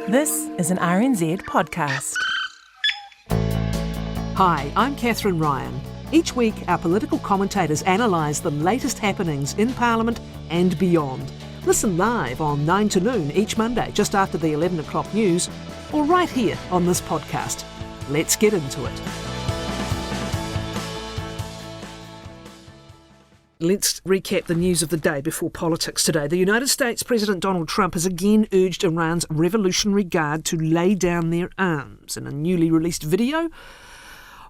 This is an RNZ podcast. Hi, I'm Kathryn Ryan. Each week, our political commentators analyse the latest happenings in Parliament and beyond. Listen live on 9 to noon each Monday, just after the 11 o'clock news, or right here on this podcast. Let's get into it. Let's recap the news of the day before politics today. The United States President Donald Trump has again urged Iran's Revolutionary Guard to lay down their arms in a newly released video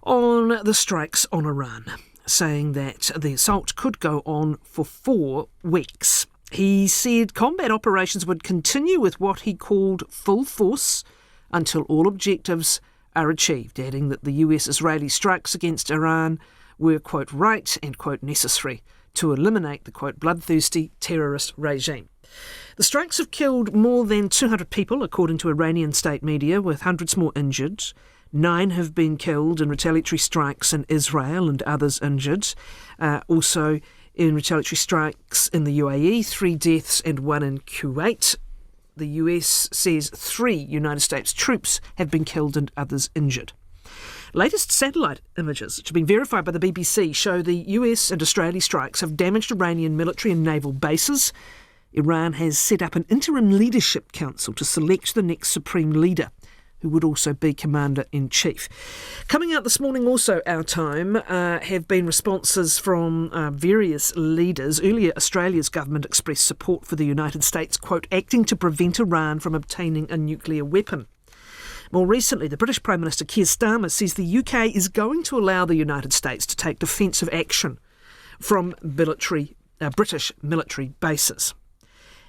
on the strikes on Iran, saying that the assault could go on for 4 weeks. He said combat operations would continue with what he called full force until all objectives are achieved, adding that the US-Israeli strikes against Iran were, quote, right and, quote, necessary to eliminate the, quote, bloodthirsty terrorist regime. The strikes have killed more than 200 people, according to Iranian state media, with hundreds more injured. 9 have been killed in retaliatory strikes in Israel and others injured. Also in retaliatory strikes in the UAE, 3 deaths and 1 in Kuwait. The US says 3 United States troops have been killed and others injured. Latest satellite images, which have been verified by the BBC, show the US and Israeli strikes have damaged Iranian military and naval bases. Iran has set up an interim leadership council to select the next supreme leader, who would also be Commander-in-Chief. Coming out this morning also, our time, have been responses from various leaders. Earlier, Australia's government expressed support for the United States, quote, acting to prevent Iran from obtaining a nuclear weapon. More recently, the British Prime Minister Keir Starmer says the UK is going to allow the United States to take defensive action from British military bases.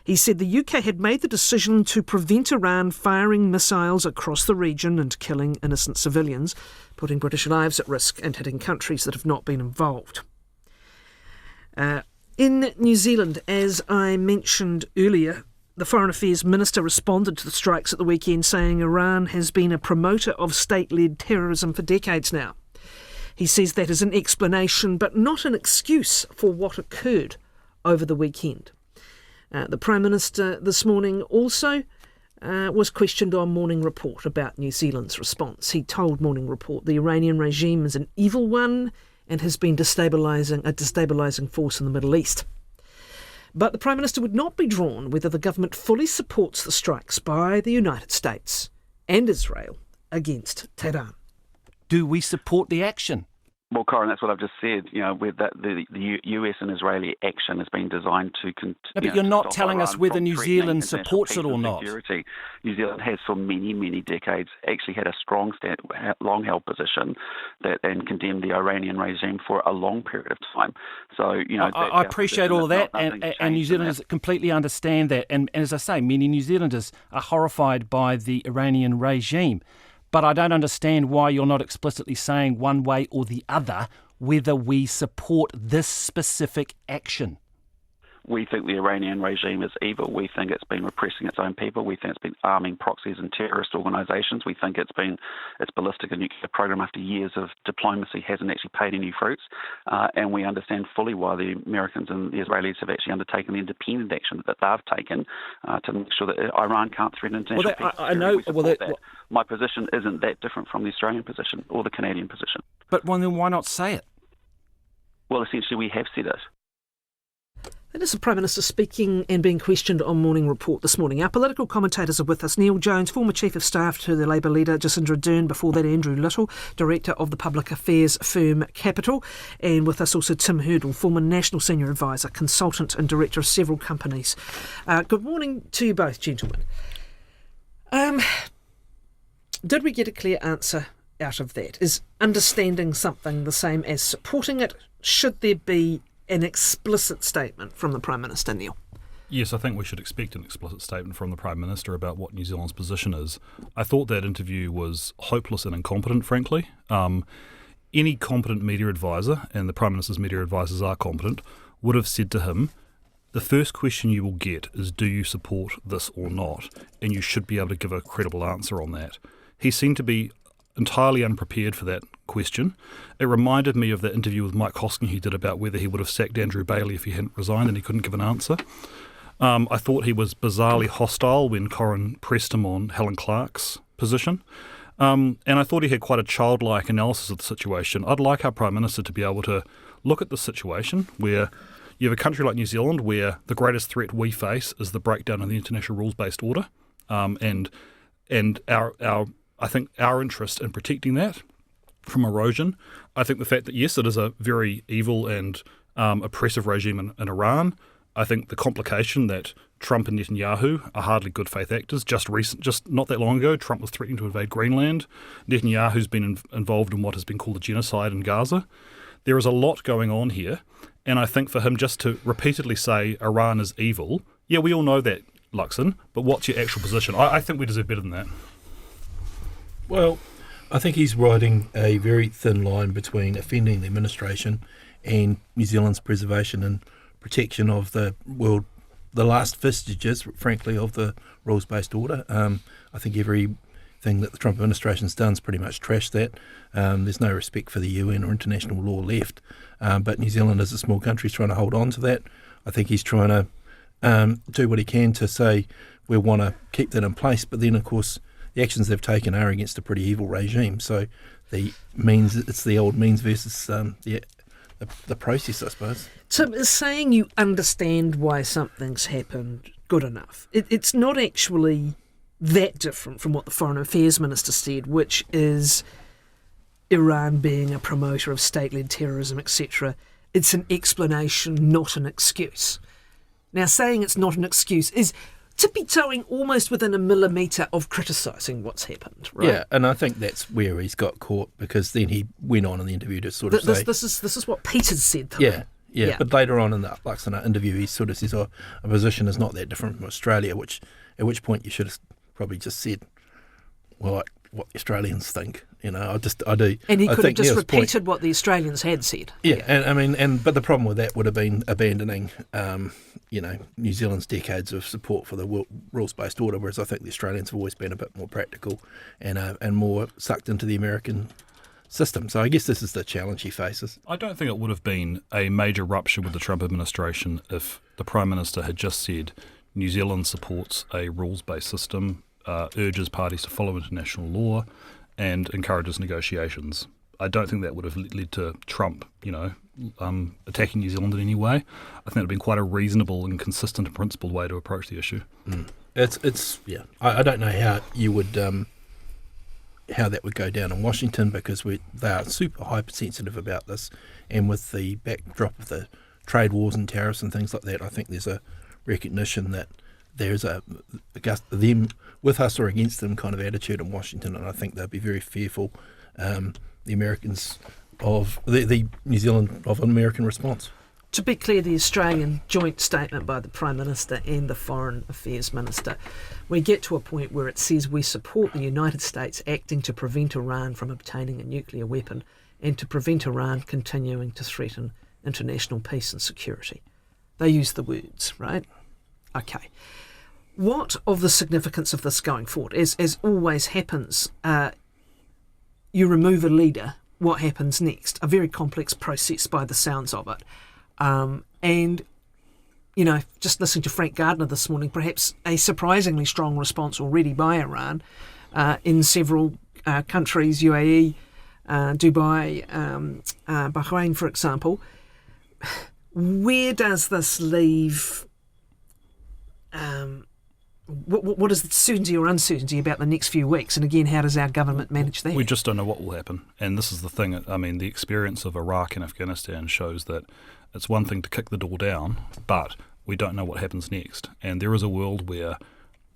He said the UK had made the decision to prevent Iran firing missiles across the region and killing innocent civilians, putting British lives at risk and hitting countries that have not been involved. In New Zealand, as I mentioned earlier, the Foreign Affairs Minister responded to the strikes at the weekend, saying Iran has been a promoter of state-led terrorism for decades now. He says that is an explanation, but not an excuse for what occurred over the weekend. The Prime Minister this morning also was questioned on Morning Report about New Zealand's response. He told Morning Report the Iranian regime is an evil one and has been a destabilising force in the Middle East. But the Prime Minister would not be drawn whether the government fully supports the strikes by the United States and Israel against Tehran. Do we support the action? Well, Corin, that's what I've just said. You know, with that, the US and Israeli action has been designed to. But you're not telling us whether New Zealand supports it or not. Security. New Zealand has, for many, many decades, actually had a strong, long-held position and condemned the Iranian regime for a long period of time. So, you know, I appreciate all of that, and New Zealanders completely understand that. And as I say, many New Zealanders are horrified by the Iranian regime. But I don't understand why you're not explicitly saying one way or the other whether we support this specific action. We think the Iranian regime is evil. We think it's been repressing its own people. We think it's been arming proxies and terrorist organisations. We think its ballistic and nuclear program, after years of diplomacy, hasn't actually paid any fruits. And we understand fully why the Americans and the Israelis have actually undertaken the independent action that they've taken to make sure that Iran can't threaten international peace. I know. My position isn't that different from the Australian position or the Canadian position. But then why not say it? Well, essentially, we have said it. That is the Prime Minister speaking and being questioned on Morning Report this morning. Our political commentators are with us. Neil Jones, former Chief of Staff to the Labour leader Jacinda Ardern, before that Andrew Little, Director of the public affairs firm Capital, and with us also Tim Hurdle, former National Senior Advisor, Consultant and Director of several companies. Good morning to you both, gentlemen. Did we get a clear answer out of that? Is understanding something the same as supporting it? Should there be an explicit statement from the Prime Minister, Neil? Yes, I think we should expect an explicit statement from the Prime Minister about what New Zealand's position is. I thought that interview was hopeless and incompetent, frankly. Any competent media advisor, and the Prime Minister's media advisors are competent, would have said to him, the first question you will get is, do you support this or not? And you should be able to give a credible answer on that. He seemed to be entirely unprepared for that question. It reminded me of the interview with Mike Hosking he did about whether he would have sacked Andrew Bailey if he hadn't resigned, and he couldn't give an answer. I thought he was bizarrely hostile when Corrin pressed him on Helen Clark's position. And I thought he had quite a childlike analysis of the situation. I'd like our Prime Minister to be able to look at the situation where you have a country like New Zealand where the greatest threat we face is the breakdown of the international rules-based order, and I think our interest in protecting that from erosion. I think the fact that, yes, it is a very evil and oppressive regime in Iran. I think the complication that Trump and Netanyahu are hardly good faith actors. Just not that long ago, Trump was threatening to invade Greenland. Netanyahu's been involved in what has been called a genocide in Gaza. There is a lot going on here, and I think for him just to repeatedly say Iran is evil, yeah, we all know that, Luxon, but what's your actual position? I think we deserve better than that. Well, I think he's riding a very thin line between offending the administration and New Zealand's preservation and protection of the last vestiges, frankly, of the rules-based order. I think everything that the Trump administration's done is pretty much trashed that. There's no respect for the UN or international law left. But New Zealand, as a small country, is trying to hold on to that. I think he's trying to do what he can to say we want to keep that in place. But then, of course, the actions they've taken are against a pretty evil regime. So it's the old means versus the process, I suppose. So saying you understand why something's happened good enough. It's not actually that different from what the Foreign Affairs Minister said, which is Iran being a promoter of state-led terrorism, etc. It's an explanation, not an excuse. Now, saying it's not an excuse is tippy-toeing almost within a millimetre of criticising what's happened, right? Yeah, and I think that's where he's got caught, because then he went on in the interview to sort of say... This is what Peters said to me. Yeah, but later on in the Luxon interview, he sort of says, a position is not that different from Australia, at which point you should have probably just said, well, like, what the Australians think. I do. And he could have just Neil's repeated what the Australians had said. Yeah. But the problem with that would have been abandoning, New Zealand's decades of support for the rules-based order, whereas I think the Australians have always been a bit more practical and more sucked into the American system. So I guess this is the challenge he faces. I don't think it would have been a major rupture with the Trump administration if the Prime Minister had just said New Zealand supports a rules-based system, urges parties to follow international law, and encourages negotiations. I don't think that would have led to Trump, attacking New Zealand in any way. I think it would have been quite a reasonable and consistent and principled way to approach the issue. I don't know how you would how that would go down in Washington, because they are super hypersensitive about this, and with the backdrop of the trade wars and tariffs and things like that, I think there's a recognition that there's a them with us or against them kind of attitude in Washington, and I think they'll be very fearful, the Americans of the New Zealand of an American response. To be clear, the Australian joint statement by the Prime Minister and the Foreign Affairs Minister, we get to a point where it says we support the United States acting to prevent Iran from obtaining a nuclear weapon and to prevent Iran continuing to threaten international peace and security. They use the words, right? Okay. What of the significance of this going forward? As always happens, you remove a leader, what happens next? A very complex process by the sounds of it. And, just listening to Frank Gardner this morning, perhaps a surprisingly strong response already by Iran in several countries, UAE, Dubai, Bahrain, for example. Where does this leave... What is the certainty or uncertainty about the next few weeks? And again, how does our government manage that? We just don't know what will happen. And this is the thing. I mean, the experience of Iraq and Afghanistan shows that it's one thing to kick the door down, but we don't know what happens next. And there is a world where,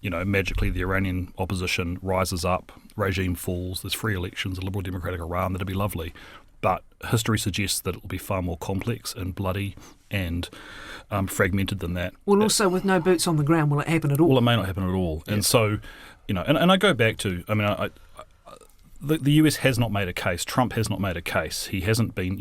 magically the Iranian opposition rises up, regime falls, there's free elections, a liberal democratic Iran, that'd be lovely. But history suggests that it will be far more complex and bloody and fragmented than that. Well, also with no boots on the ground, will it happen at all? Well, it may not happen at all. Yeah. And so, and I go back to, the US has not made a case. Trump has not made a case. He hasn't been,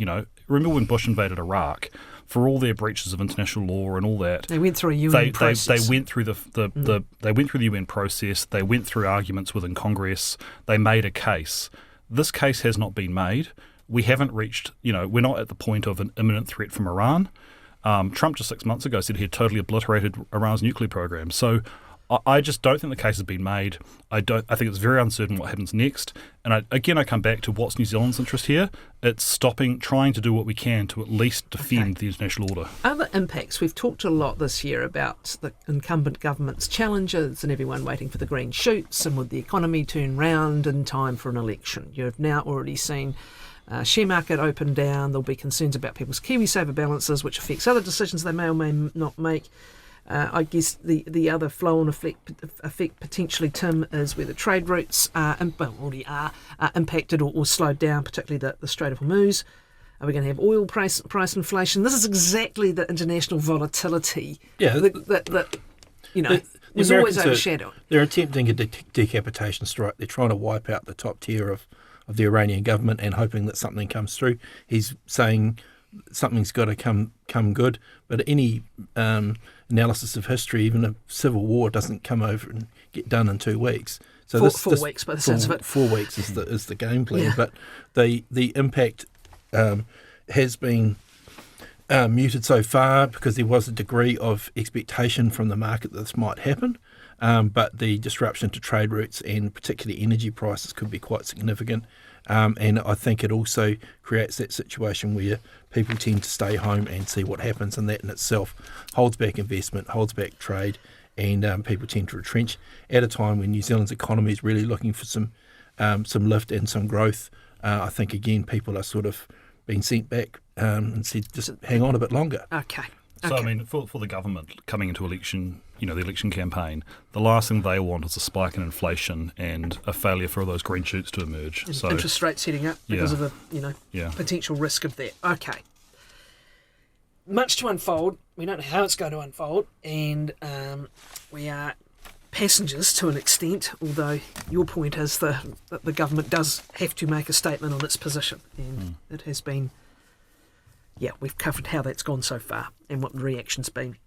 remember when Bush invaded Iraq? For all their breaches of international law and all that, they went through a UN process. They went through they went through the UN process. They went through arguments within Congress. They made a case. This case has not been made. We haven't reached, we're not at the point of an imminent threat from Iran. Trump just 6 months ago said he had totally obliterated Iran's nuclear program. So I just don't think the case has been made. I think it's very uncertain what happens next. And I come back to what's New Zealand's interest here. It's trying to do what we can to at least defend the international order. Other impacts. We've talked a lot this year about the incumbent government's challenges and everyone waiting for the green shoots, and would the economy turn round in time for an election? You've now already seen share market open down. There'll be concerns about people's KiwiSaver balances, which affects other decisions they may or may not make. I guess the other flow-on effect potentially, Tim, is where the trade routes already are impacted or slowed down, particularly the Strait of Hormuz. Are we going to have oil price inflation? This is exactly the international volatility that is always overshadowed. They're attempting a decapitation strike. They're trying to wipe out the top tier of the Iranian government and hoping that something comes through. He's saying something's got to come good, but any analysis of history, even a civil war, doesn't come over and get done in 2 weeks. So four weeks, by the sense of it. 4 weeks is the game plan. Yeah. But the impact has been muted so far because there was a degree of expectation from the market that this might happen. But the disruption to trade routes and particularly energy prices could be quite significant. And I think it also creates that situation where people tend to stay home and see what happens, and that in itself holds back investment, holds back trade, and people tend to retrench at a time when New Zealand's economy is really looking for some lift and some growth. I think, again, people are sort of being sent back and said, just hang on a bit longer. Okay. So, I mean, for the government coming into election, the election campaign, the last thing they want is a spike in inflation and a failure for all those green shoots to emerge. And so interest rates heading up because of the potential risk of that. Okay. Much to unfold. We don't know how it's going to unfold, and we are passengers to an extent, although your point is that the government does have to make a statement on its position, and it has been... Yeah, we've covered how that's gone so far and what the reaction's been.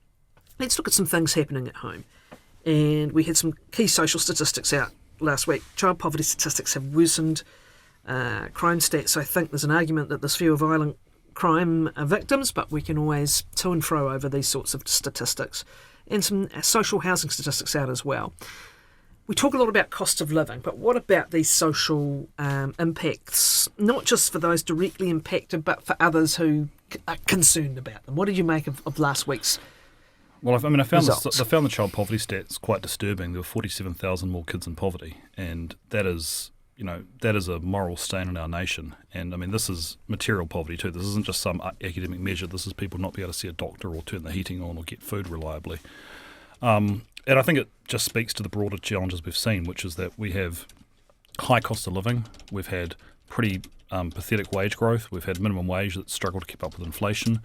Let's look at some things happening at home. And we had some key social statistics out last week. Child poverty statistics have worsened. Crime stats, I think there's an argument that there's fewer violent crime victims, but we can always to and fro over these sorts of statistics. And some social housing statistics out as well. We talk a lot about cost of living, but what about these social impacts, not just for those directly impacted, but for others who are concerned about them? What did you make of last week's Well, I found results? I found the child poverty stats quite disturbing. There were 47,000 more kids in poverty, and that is a moral stain on our nation. And I mean, this is material poverty too. This isn't just some academic measure. This is people not being able to see a doctor or turn the heating on or get food reliably. And I think it just speaks to the broader challenges we've seen, which is that we have high cost of living. We've had pretty pathetic wage growth. We've had minimum wage that's struggled to keep up with inflation.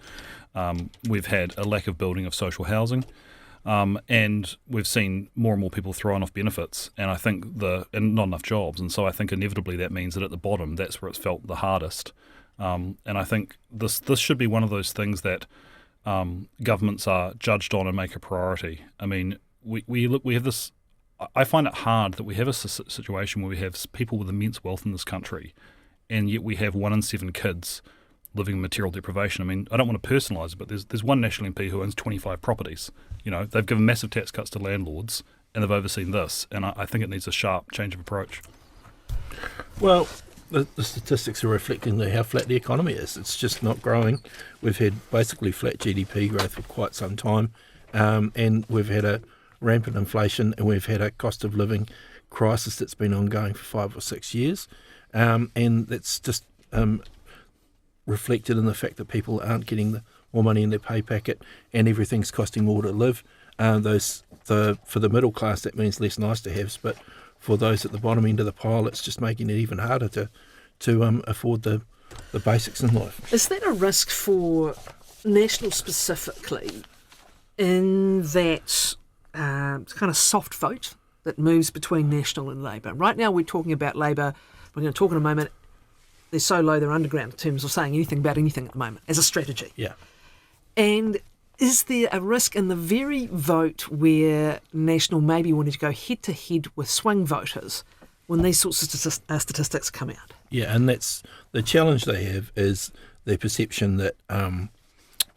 We've had a lack of building of social housing. And we've seen more and more people thrown off benefits, and I think and not enough jobs. And so I think inevitably that means that at the bottom, that's where it's felt the hardest. And I think this should be one of those things that governments are judged on and make a priority. I mean, we have this. I find it hard that we have a situation where we have people with immense wealth in this country, and yet we have 1 in 7 kids living in material deprivation. I mean, I don't want to personalise it, but there's one National MP who owns 25 properties. They've given massive tax cuts to landlords, and they've overseen this. And I think it needs a sharp change of approach. Well, the statistics are reflecting how flat the economy is. It's just not growing. We've had basically flat GDP growth for quite some time, and we've had a rampant inflation, and we've had a cost of living crisis that's been ongoing for 5 or 6 years, and that's just reflected in the fact that people aren't getting more money in their pay packet, and everything's costing more to live. For the middle class, that means less nice to haves, but for those at the bottom end of the pile, it's just making it even harder to afford the basics in life. Is that a risk for National specifically, in that kind of soft vote that moves between National and Labour? Right now we're talking about Labour. We're going to talk in a moment. They're so low they're underground in terms of saying anything about anything at the moment as a strategy. Yeah. And is there a risk in the very vote where National maybe wanted to go head-to-head with swing voters when these sorts of statistics come out? Yeah, and that's the challenge they have, is their perception that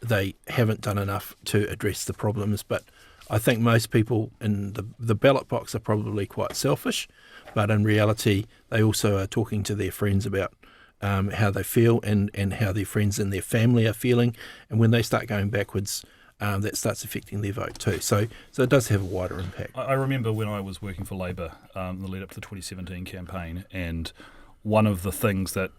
they haven't done enough to address the problems. But I think most people in the ballot box are probably quite selfish, but in reality, they also are talking to their friends about how they feel and how their friends and their family are feeling. And when they start going backwards, that starts affecting their vote too. So it does have a wider impact. I remember when I was working for Labor in the lead up to the 2017 campaign, and one of the things that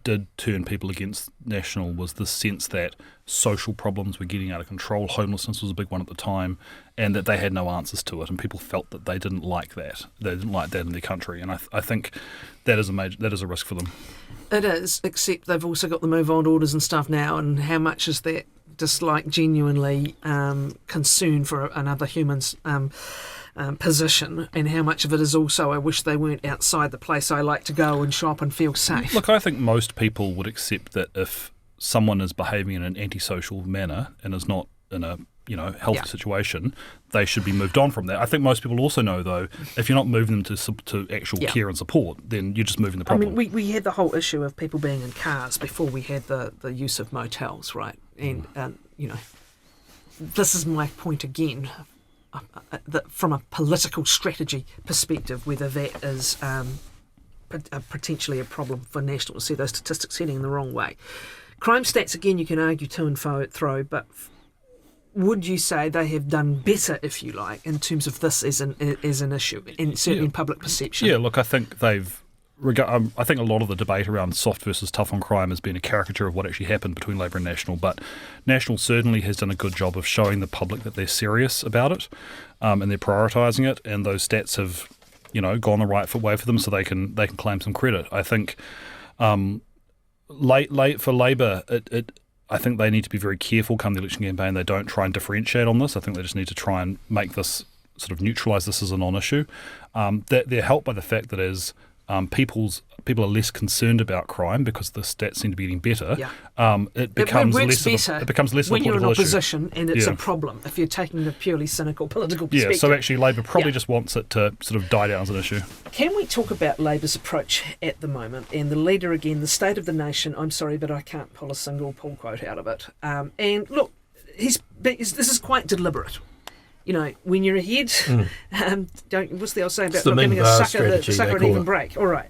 did turn people against National was the sense that social problems were getting out of control. Homelessness was a big one at the time, and that they had no answers to it, and people felt that they didn't like that. They didn't like that in their country, and I think that is a risk for them. It is, except they've also got the move on orders and stuff now, and how much is that just like genuinely concern for another human's position, and how much of it is also I wish they weren't outside the place I like to go and shop and feel safe. Look, I think most people would accept that if someone is behaving in an antisocial manner and is not in a healthy situation, they should be moved on from that. I think most people also know, though, if you're not moving them to actual care and support, then you're just moving the problem. I mean, we had the whole issue of people being in cars before we had the use of motels, right? And, this is my point again, that from a political strategy perspective, whether that is potentially a problem for National to see those statistics heading in the wrong way. Crime stats, again, you can argue to and fro, but would you say they have done better, if you like, in terms of this as an issue, and certainly in public perception? Yeah, look, I think I think a lot of the debate around soft versus tough on crime has been a caricature of what actually happened between Labor and National, but National certainly has done a good job of showing the public that they're serious about it, and they're prioritising it, and those stats have, gone the right way for them, so they can claim some credit. I think late for Labor, I think they need to be very careful come the election campaign. They don't try and differentiate on this. I think they just need to try and make this sort of neutralise this as a non-issue. They're helped by the fact that as people are less concerned about crime because the stats seem to be getting better. Yeah. It becomes less of a political issue. When you're in opposition and it's a problem, if you're taking the purely cynical political perspective. Yeah, so actually Labor probably just wants it to sort of die down as an issue. Can we talk about Labor's approach at the moment? And the leader again, the state of the nation, I'm sorry, but I can't pull a single pull quote out of it. And look, this is quite deliberate. When you're ahead, what's the old saying about not giving a sucker an even break? All right.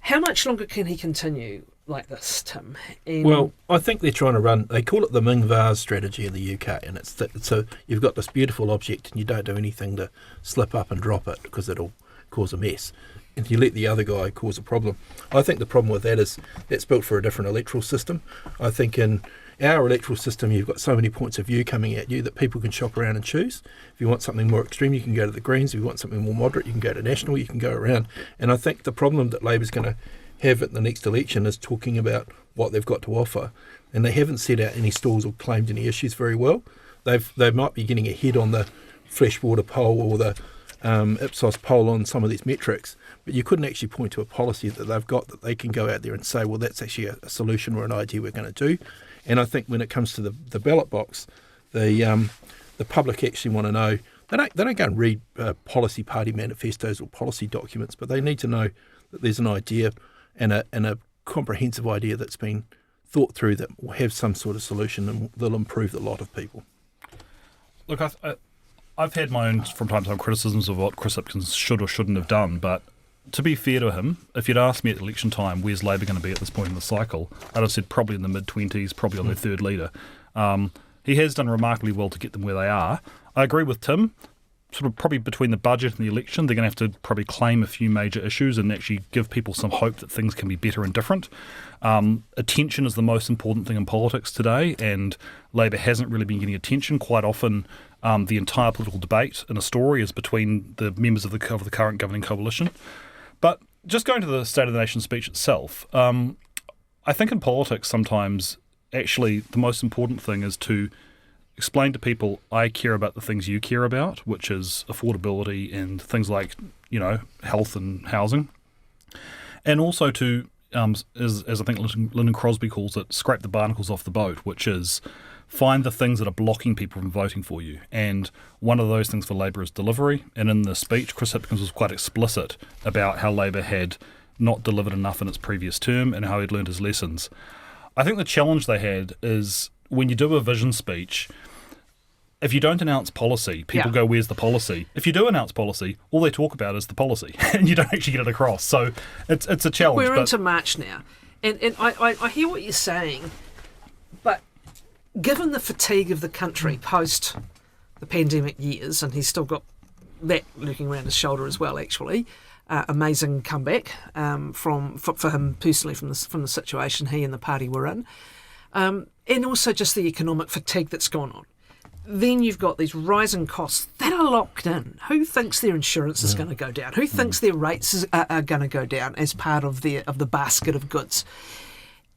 How much longer can he continue like this, Tim? Well, I think they're trying to run, they call it the Ming vase strategy in the UK, and so you've got this beautiful object and you don't do anything to slip up and drop it because it'll cause a mess. And you let the other guy cause a problem. I think the problem with that is that's built for a different electoral system. I think in our electoral system, you've got so many points of view coming at you that people can shop around and choose. If you want something more extreme, you can go to the Greens. If you want something more moderate, you can go to National. You can go around. And I think the problem that Labor's going to have at the next election is talking about what they've got to offer. And they haven't set out any stalls or claimed any issues very well. They might be getting ahead on the freshwater poll or the Ipsos poll on some of these metrics, but you couldn't actually point to a policy that they've got that they can go out there and say, well, that's actually a solution or an idea we're going to do. And I think when it comes to the ballot box, the public actually want to know. They don't go and read policy party manifestos or policy documents, but they need to know that there's an idea and a comprehensive idea that's been thought through that will have some sort of solution and will improve the lot of people. Look, I've had my own, from time to time, criticisms of what Chris Hipkins should or shouldn't have done, but to be fair to him, if you'd asked me at election time, where's Labor going to be at this point in the cycle, I'd have said probably in the mid-20s, probably on their third leader. He has done remarkably well to get them where they are. I agree with Tim. Sort of probably between the budget and the election, they're going to have to probably claim a few major issues and actually give people some hope that things can be better and different. Attention is the most important thing in politics today, and Labor hasn't really been getting attention. Quite often, the entire political debate in a story is between the members of the current governing coalition. But just going to the State of the Nation speech itself, I think in politics sometimes actually the most important thing is to explain to people, I care about the things you care about, which is affordability and things like, health and housing. And also to, as I think Lyndon Crosby calls it, scrape the barnacles off the boat, which is find the things that are blocking people from voting for you. And one of those things for Labor is delivery. And in the speech, Chris Hipkins was quite explicit about how Labor had not delivered enough in its previous term and how he'd learned his lessons. I think the challenge they had is when you do a vision speech, if you don't announce policy, people go, where's the policy? If you do announce policy, all they talk about is the policy, and you don't actually get it across. So it's a challenge. We're into March now, and I hear what you're saying, but given the fatigue of the country post the pandemic years, and he's still got that lurking around his shoulder as well, actually, amazing comeback for him personally from the situation he and the party were in, and also just the economic fatigue that's gone on. Then you've got these rising costs that are locked in. Who thinks their insurance is going to go down? Who thinks their rates are going to go down as part of the basket of goods?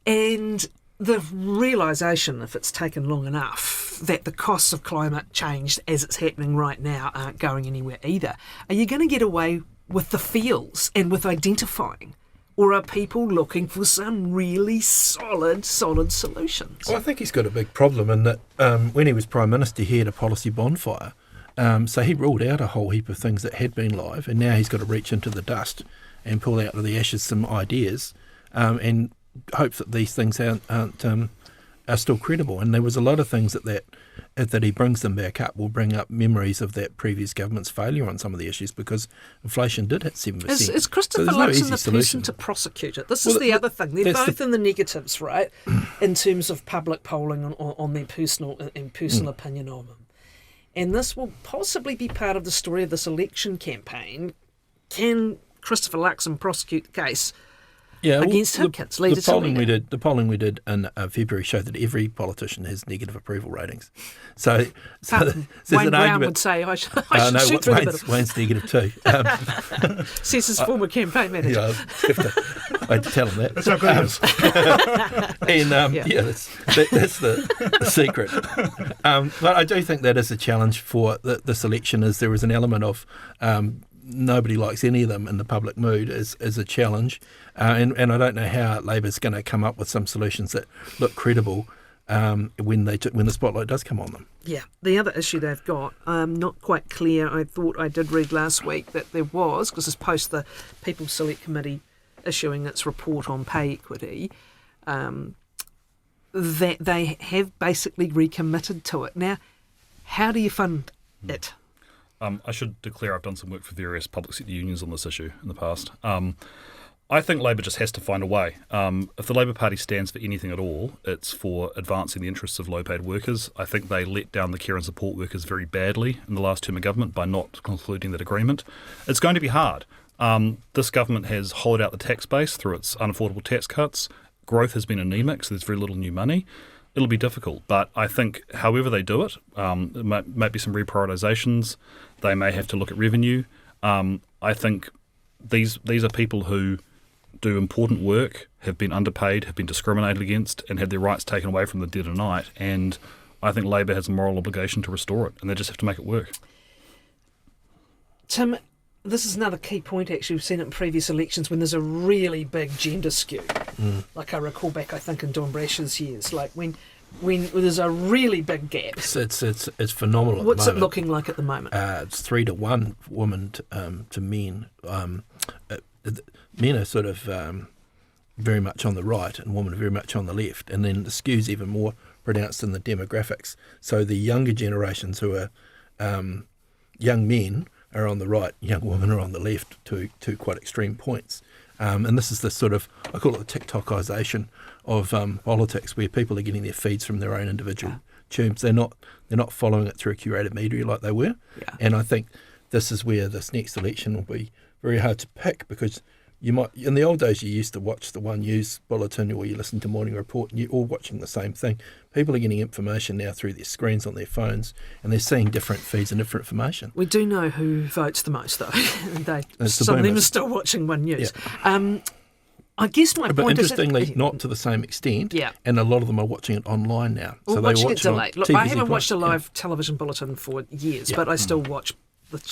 And the realisation, if it's taken long enough, that the costs of climate change as it's happening right now aren't going anywhere either. Are you going to get away with the feels and with identifying? Or are people looking for some really solid solutions? Well, I think he's got a big problem in that when he was Prime Minister, he had a policy bonfire. So he ruled out a whole heap of things that had been live, and now he's got to reach into the dust and pull out of the ashes some ideas and hopes that these things are still credible. And there was a lot of things that he brings them back up will bring up memories of that previous government's failure on some of the issues, because inflation did hit 7%. Is Christopher Luxon the person to prosecute it? This is the other thing. They're both in the negatives, right, in terms of public polling on their personal opinion of him. And this will possibly be part of the story of this election campaign. Can Christopher Luxon prosecute the case against Hipkins? The polling we did in February showed that every politician has negative approval ratings. So Wayne Brown would say, I should shoot through the middle. Wayne's negative too. Says his former campaign manager. I had to tell him that. That's how good it is. That's the secret. But I do think that is a challenge for this election. Is there is an element of nobody likes any of them in the public mood is a challenge, and I don't know how Labor's going to come up with some solutions that look credible when the spotlight does come on them. Yeah, the other issue they've got, not quite clear. I thought I did read last week that there was, because it's post the People's Select Committee issuing its report on pay equity, that they have basically recommitted to it. Now, how do you fund it? I should declare I've done some work for various public sector unions on this issue in the past. I think Labor just has to find a way. If the Labor Party stands for anything at all, it's for advancing the interests of low-paid workers. I think they let down the care and support workers very badly in the last term of government by not concluding that agreement. It's going to be hard. This government has hollowed out the tax base through its unaffordable tax cuts. Growth has been anemic, so there's very little new money. It'll be difficult, but I think however they do it, there might be some reprioritisations. They may have to look at revenue. I think these are people who do important work, have been underpaid, have been discriminated against, and had their rights taken away from them dead of night. And I think Labor has a moral obligation to restore it, and they just have to make it work. Tim, this is another key point, actually. We've seen it in previous elections when there's a really big gender skew. Like I recall back, I think, in Don Brash's years, like when there's a really big gap. It's phenomenal. What's it looking like at the moment? It's 3-1 women to men. Men are sort of very much on the right, and women are very much on the left. And then the skew's even more pronounced in the demographics. So the younger generations who are young men are on the right, young women are on the left to quite extreme points. And this is the sort of, I call it the TikTokisation of politics, where people are getting their feeds from their own individual tubes. They're not following it through curated media like they were. Yeah. And I think this is where this next election will be very hard to pick, because you might, in the old days, you used to watch the One News bulletin or you listen to Morning Report and you're all watching the same thing. People are getting information now through their screens on their phones, and they're seeing different feeds and different information. We do know who votes the most, though. Some of them are still watching One News. Yeah. I guess my point is... But interestingly, not to the same extent, and a lot of them are watching it online now. Well, so watching it delayed. Look, I haven't watched a live television bulletin for years, but I still watch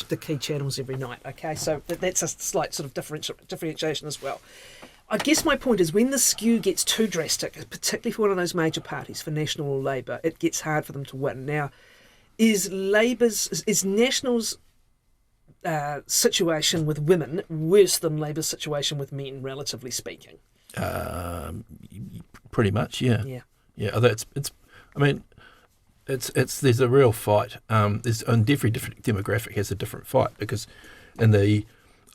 the key channels every night, okay? So that's a slight sort of differentiation as well. I guess my point is, when the skew gets too drastic, particularly for one of those major parties, for National or Labour, it gets hard for them to win. Now, is National's situation with women worse than Labour's situation with men, relatively speaking? Pretty much, yeah. Yeah, it's I mean, there's a real fight. And every different demographic has a different fight, because in the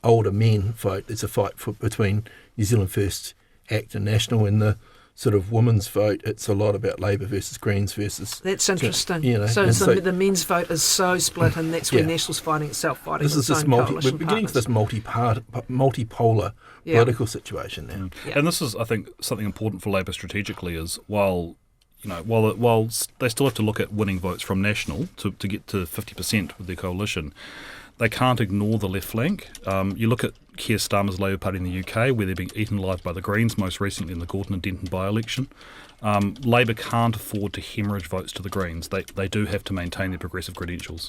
older men vote, there's a fight between New Zealand First Act and National. In the sort of women's vote, it's a lot about Labour versus Greens versus... That's interesting. So the men's vote is so split, and that's where National's fighting its own coalition we're beginning to this multipolar political situation now. And this is, I think, something important for Labour strategically, is while they still have to look at winning votes from National to get to 50% with their coalition, they can't ignore the left flank. You look at Keir Starmer's Labour Party in the UK, where they're being eaten alive by the Greens, most recently in the Gorton and Denton by-election. Labour can't afford to hemorrhage votes to the Greens. They do have to maintain their progressive credentials.